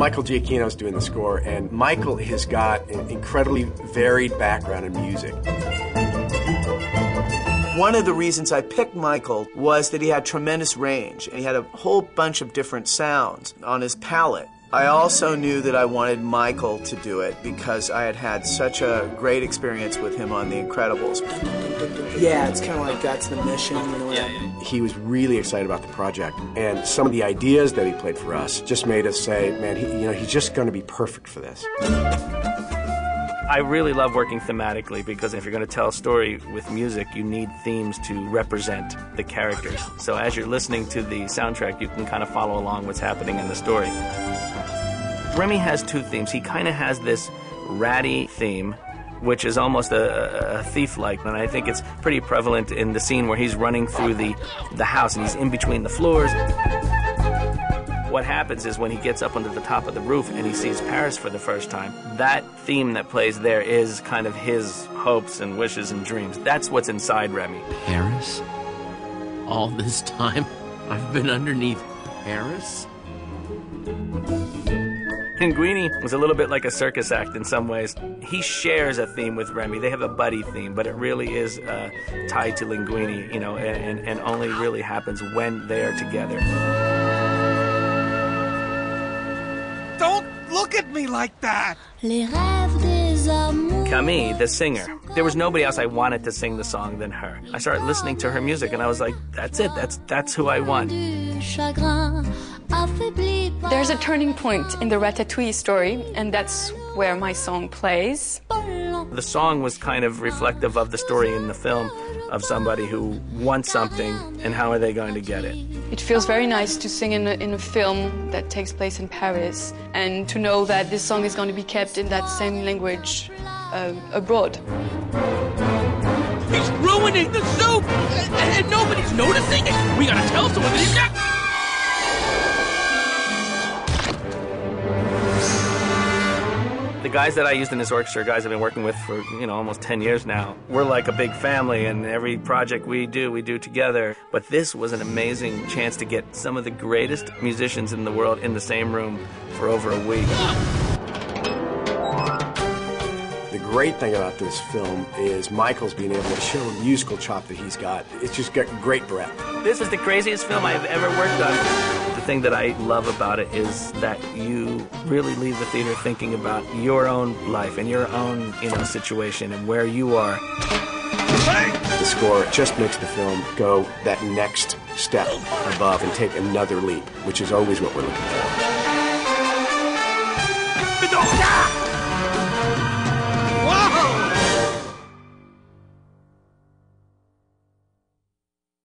Michael Giacchino's doing the score, and Michael has got an incredibly varied background in music. One of the reasons I picked Michael was that he had tremendous range, and he had a whole bunch of different sounds on his palette. I also knew that I wanted Michael to do it because I had had such a great experience with him on The Incredibles. Yeah, it's kind of like that's the mission. You know, He was really excited about the project, and some of the ideas that he played for us just made us say, man, he's just going to be perfect for this. I really love working thematically because if you're going to tell a story with music, you need themes to represent the characters. So as you're listening to the soundtrack, you can kind of follow along what's happening in the story. Remy has two themes. He kind of has this ratty theme, which is almost a thief-like, and I think it's pretty prevalent in the scene where he's running through the house and he's in between the floors. What happens is when he gets up onto the top of the roof and he sees Paris for the first time, that theme that plays there is kind of his hopes and wishes and dreams. That's what's inside Remy. Paris? All this time I've been underneath Paris? Linguini was a little bit like a circus act in some ways. He shares a theme with Remy. They have a buddy theme, but it really is tied to Linguini, and only really happens when they are together. Don't look at me like that! Camille, the singer, there was nobody else I wanted to sing the song than her. I started listening to her music and I was like, that's it, that's who I want. There's a turning point in the Ratatouille story, and that's where my song plays. The song was kind of reflective of the story in the film of somebody who wants something and how are they going to get it. It feels very nice to sing in a film that takes place in Paris and to know that this song is going to be kept in that same language abroad. He's ruining the soup! And nobody's noticing it! We gotta tell someone that he's not... The guys that I used in this orchestra, guys I've been working with for, almost 10 years now. We're like a big family, and every project we do together. But this was an amazing chance to get some of the greatest musicians in the world in the same room for over a week. The great thing about this film is Michael's being able to show a musical chop that he's got. It's just got great breadth. This is the craziest film I've ever worked on. The thing that I love about it is that you really leave the theater thinking about your own life and your own, situation and where you are. The score just makes the film go that next step above and take another leap, which is always what we're looking for.